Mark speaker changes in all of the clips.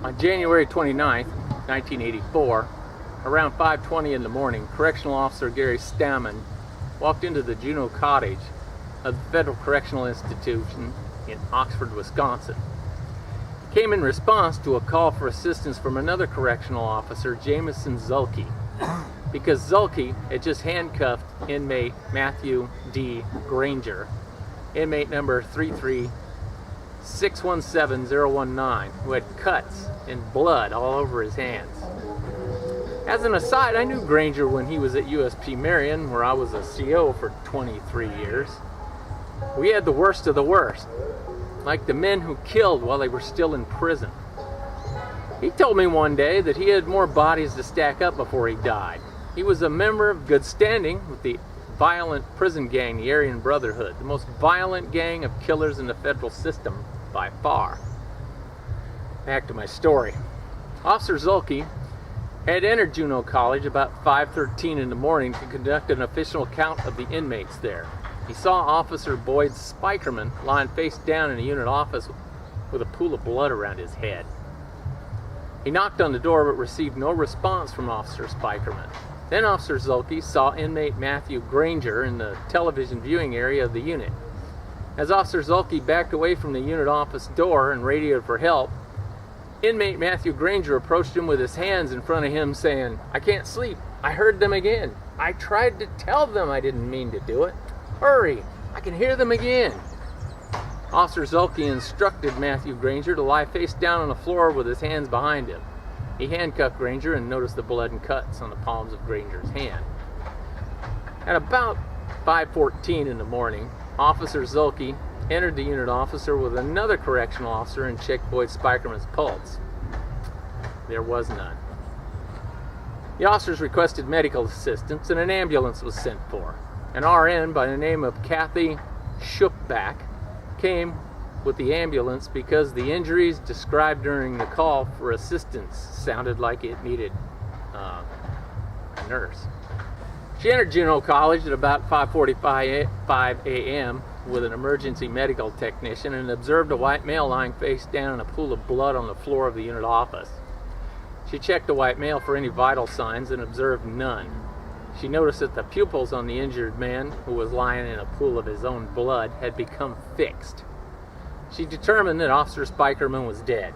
Speaker 1: On January 29, 1984, around 5:20 in the morning, Correctional Officer Gary Stammen walked into the Juneau Cottage of the Federal Correctional Institution in Oxford, Wisconsin. He came in response to a call for assistance from another correctional officer, Jameson Zulke, because Zulke had just handcuffed inmate Matthew D. Granger, inmate number 33617-019, who had cuts and blood all over his hands. As an aside, I knew Granger when he was at USP Marion, where I was a CO for 23 years. We had the worst of the worst, like the men who killed while they were still in prison. He told me one day that he had more bodies to stack up before he died. He was a member of good standing with the violent prison gang, the Aryan Brotherhood, the most violent gang of killers in the federal system by far. Back to my story. Officer Zulke had entered Juneau College about 5:13 in the morning to conduct an official count of the inmates there. He saw Officer Boyd Spikerman lying face down in a unit office with a pool of blood around his head. He knocked on the door but received no response from Officer Spikerman. Then Officer Zulke saw inmate Matthew Granger in the television viewing area of the unit. As Officer Zulke backed away from the unit office door and radioed for help, inmate Matthew Granger approached him with his hands in front of him saying, "I can't sleep. I heard them again. I tried to tell them I didn't mean to do it. Hurry, I can hear them again." Officer Zulke instructed Matthew Granger to lie face down on the floor with his hands behind him. He handcuffed Granger and noticed the blood and cuts on the palms of Granger's hand. At about 5:14 in the morning, Officer Zulke entered the unit officer with another correctional officer and checked Boyd Spikerman's pulse. There was none. The officers requested medical assistance and an ambulance was sent for. An RN by the name of Kathy Schupback came with the ambulance because the injuries described during the call for assistance sounded like it needed a nurse. She entered Juneau College at about 5:45 a.m. with an emergency medical technician and observed a white male lying face down in a pool of blood on the floor of the unit office. She checked the white male for any vital signs and observed none. She noticed that the pupils on the injured man, who was lying in a pool of his own blood, had become fixed. She determined that Officer Spikerman was dead.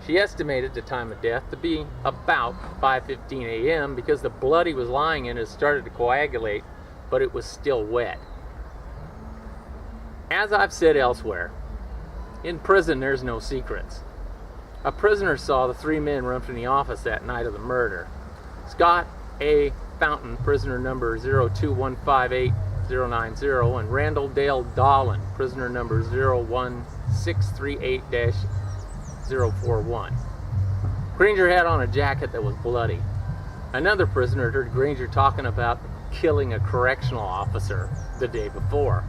Speaker 1: She estimated the time of death to be about 5:15 a.m. because the blood he was lying in had started to coagulate, but it was still wet. As I've said elsewhere, in prison there's no secrets. A prisoner saw the three men run from the office that night of the murder. Scott A. Fountain, prisoner number 02158-090, and Randall Dale Dolan, prisoner number 01638-041. Granger had on a jacket that was bloody. Another prisoner heard Granger talking about killing a correctional officer the day before.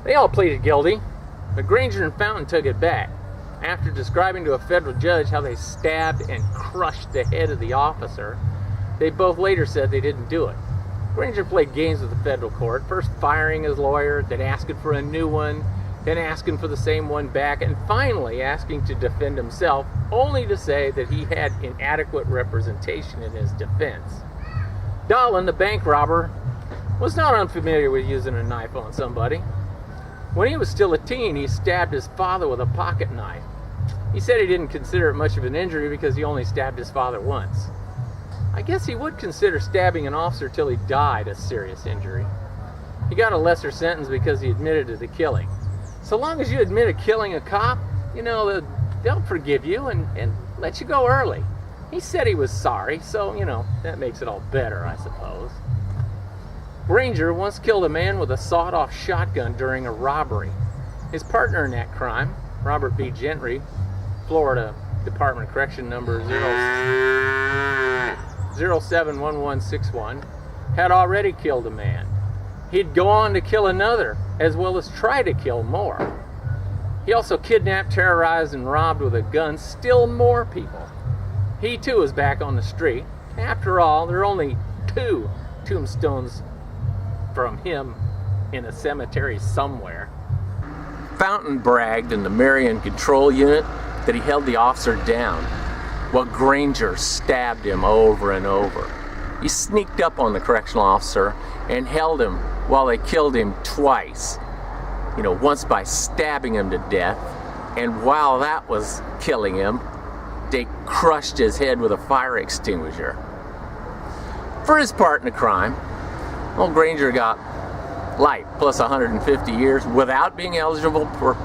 Speaker 1: They all pleaded guilty, but Granger and Fountain took it back. After describing to a federal judge how they stabbed and crushed the head of the officer, they both later said they didn't do it. Granger played games with the federal court, first firing his lawyer, then asking for a new one, then asking for the same one back, and finally asking to defend himself, only to say that he had inadequate representation in his defense. Dolan, the bank robber, was not unfamiliar with using a knife on somebody. When he was still a teen, he stabbed his father with a pocket knife. He said he didn't consider it much of an injury because he only stabbed his father once. I guess he would consider stabbing an officer till he died a serious injury. He got a lesser sentence because he admitted to the killing. So long as you admit to killing a cop, they'll forgive you and let you go early. He said he was sorry, so, that makes it all better, I suppose. Granger once killed a man with a sawed-off shotgun during a robbery. His partner in that crime, Robert B. Gentry, Florida Department of Correction number 071161, had already killed a man. He'd go on to kill another, as well as try to kill more. He also kidnapped, terrorized, and robbed with a gun still more people. He too is back on the street. After all, there are only 2 tombstones from him in a cemetery somewhere. Fountain bragged in the Marion Control Unit that he held the officer down while Granger stabbed him over and over. He sneaked up on the correctional officer and held him while they killed him twice. Once by stabbing him to death, and while that was killing him, they crushed his head with a fire extinguisher. For his part in the crime, old Granger got life plus 150 years without being eligible for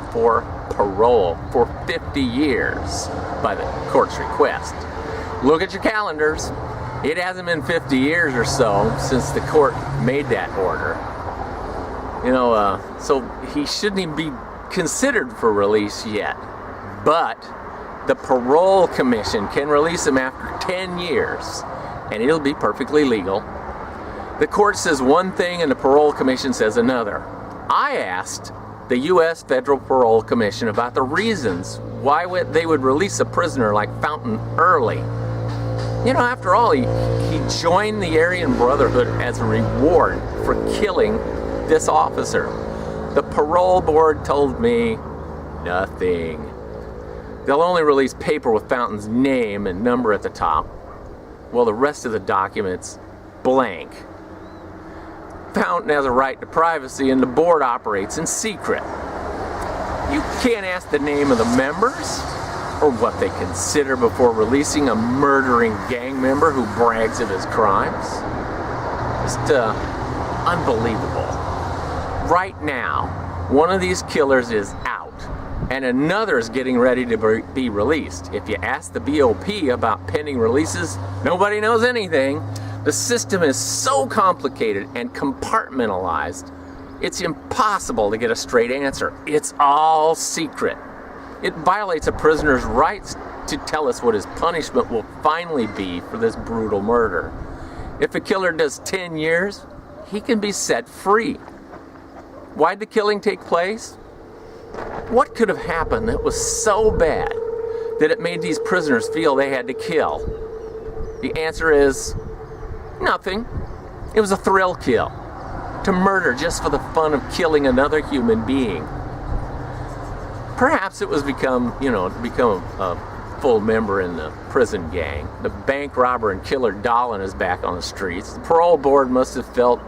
Speaker 1: parole for 50 years by the court's request. Look at your calendars. It hasn't been 50 years or so since the court made that order. So he shouldn't even be considered for release yet. But the parole commission can release him after 10 years, and it'll be perfectly legal. The court says one thing and the parole commission says another. I asked the U.S. Federal Parole Commission about the reasons why they would release a prisoner like Fountain early. After all, he joined the Aryan Brotherhood as a reward for killing this officer. The parole board told me nothing. They'll only release paper with Fountain's name and number at the top, while the rest of the document's blank. Fountain has a right to privacy, and the board operates in secret. You can't ask the name of the members or what they consider before releasing a murdering gang member who brags of his crimes. Just unbelievable. Right now, one of these killers is out, and another is getting ready to be released. If you ask the BOP about pending releases, nobody knows anything. The system is so complicated and compartmentalized, it's impossible to get a straight answer. It's all secret. It violates a prisoner's rights to tell us what his punishment will finally be for this brutal murder. If a killer does 10 years, he can be set free. Why'd the killing take place? What could have happened that was so bad that it made these prisoners feel they had to kill? The answer is nothing. It was a thrill kill. To murder just for the fun of killing another human being. Perhaps it was become a full member in the prison gang. The bank robber and killer Dolan is back on the streets. The parole board must have felt,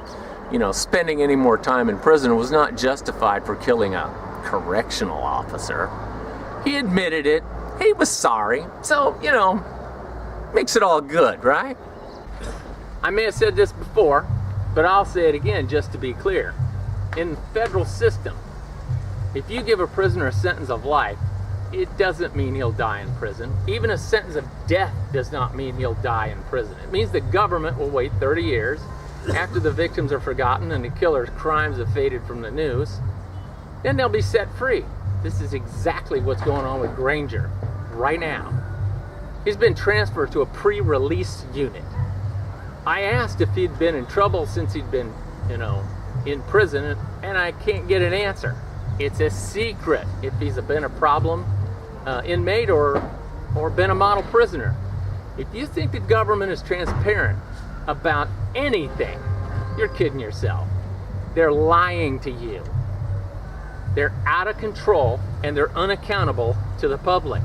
Speaker 1: spending any more time in prison was not justified for killing a correctional officer. He admitted it. He was sorry. So, makes it all good, right? I may have said this before, but I'll say it again just to be clear. In the federal system, if you give a prisoner a sentence of life, it doesn't mean he'll die in prison. Even a sentence of death does not mean he'll die in prison. It means the government will wait 30 years after the victims are forgotten and the killer's crimes have faded from the news. Then they'll be set free. This is exactly what's going on with Granger right now. He's been transferred to a pre-release unit. I asked if he'd been in trouble since he'd been, in prison, and I can't get an answer. It's a secret if he's been a problem inmate or been a model prisoner. If you think the government is transparent about anything, you're kidding yourself. They're lying to you. They're out of control and they're unaccountable to the public.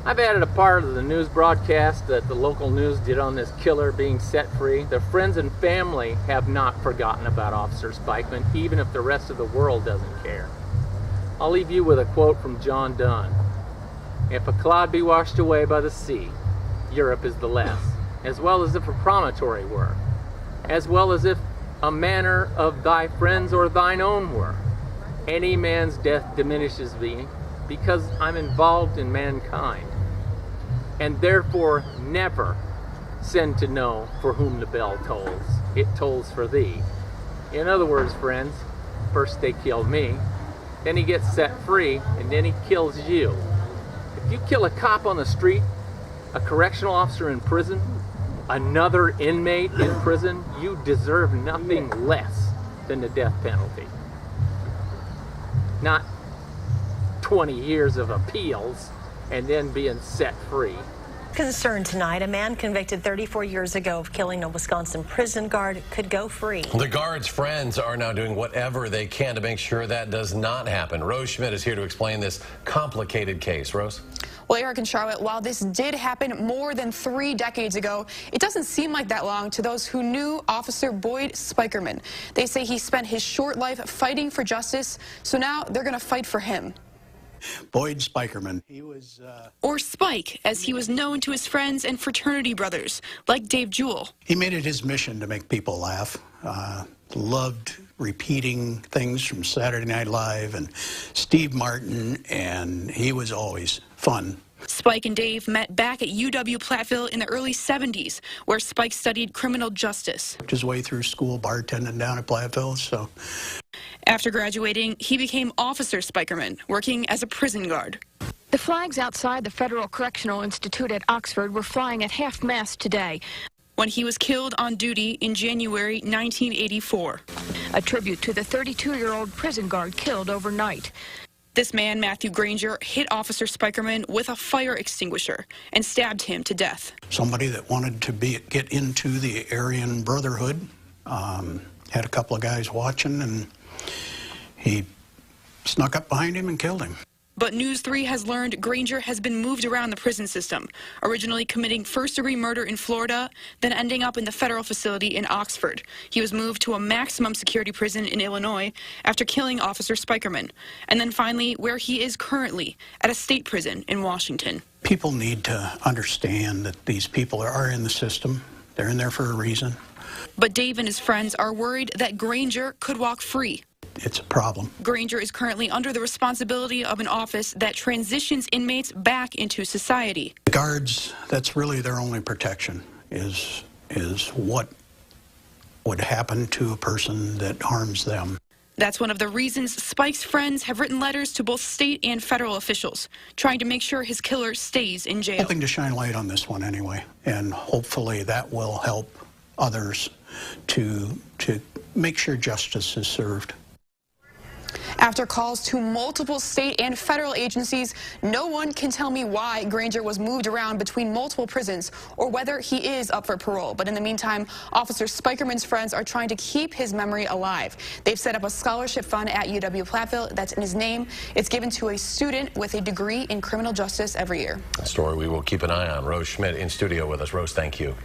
Speaker 1: I've added a part of the news broadcast that the local news did on this killer being set free. Their friends and family have not forgotten about Officer Spikeman, even if the rest of the world doesn't care. I'll leave you with a quote from John Donne. If a cloud be washed away by the sea, Europe is the less, as well as if a promontory were, as well as if a manner of thy friends or thine own were. Any man's death diminishes thee, because I'm involved in mankind, and therefore never send to know for whom the bell tolls. It tolls for thee. In other words, friends, first they killed me, then he gets set free, and then he kills you. If you kill a cop on the street, a correctional officer in prison, another inmate in prison, you deserve nothing less than the death penalty. Not 20 years of appeals and then being set free.
Speaker 2: concern tonight. A man convicted 34 years ago of killing a Wisconsin prison guard could go free.
Speaker 3: The guard's friends are now doing whatever they can to make sure that does not happen. Rose Schmidt is here to explain this complicated case. Rose?
Speaker 4: Well, Eric and Charlotte, while this did happen more than 3 decades ago, it doesn't seem like that long to those who knew Officer Boyd Spikerman. They say he spent his short life fighting for justice, so now they're going to fight for him.
Speaker 5: Boyd Spikerman. He was...
Speaker 4: Or Spike, as he was known to his friends and fraternity brothers, like Dave Jewell.
Speaker 5: He made it his mission to make people laugh. Loved repeating things from Saturday Night Live and Steve Martin, and he was always fun.
Speaker 4: Spike and Dave met back at UW-Platteville in the early 70s, where Spike studied criminal justice.
Speaker 5: Worked his way through school bartending down at Platteville, so...
Speaker 4: After graduating, he became Officer Spikerman, working as a prison guard.
Speaker 6: The flags outside the Federal Correctional Institute at Oxford were flying at half-mast today,
Speaker 4: when he was killed on duty in January 1984.
Speaker 6: A tribute to the 32-year-old prison guard killed overnight.
Speaker 4: This man, Matthew Granger, hit Officer Spikerman with a fire extinguisher and stabbed him to death.
Speaker 5: Somebody that wanted to get into the Aryan Brotherhood, had a couple of guys watching, and he snuck up behind him and killed him.
Speaker 4: But News 3 has learned Granger has been moved around the prison system, originally committing first-degree murder in Florida, then ending up in the federal facility in Oxford. He was moved to a maximum security prison in Illinois after killing Officer Spikerman, and then finally where he is currently, at a state prison in Washington.
Speaker 5: People need to understand that these people are in the system. They're in there for a reason.
Speaker 4: But Dave and his friends are worried that Granger could walk free.
Speaker 5: It's a problem.
Speaker 4: Granger is currently under the responsibility of an office that transitions inmates back into society.
Speaker 5: The guards, that's really their only protection, is what would happen to a person that harms them.
Speaker 4: That's one of the reasons Spike's friends have written letters to both state and federal officials, trying to make sure his killer stays in jail.
Speaker 5: Hoping to shine light on this one anyway, and hopefully that will help others to make sure justice is served.
Speaker 4: After calls to multiple state and federal agencies, no one can tell me why Granger was moved around between multiple prisons or whether he is up for parole. But in the meantime, Officer Spikerman's friends are trying to keep his memory alive. They've set up a scholarship fund at UW-Platteville that's in his name. It's given to a student with a degree in criminal justice every year.
Speaker 3: A story we will keep an eye on. Rose Schmidt in studio with us. Rose, thank you.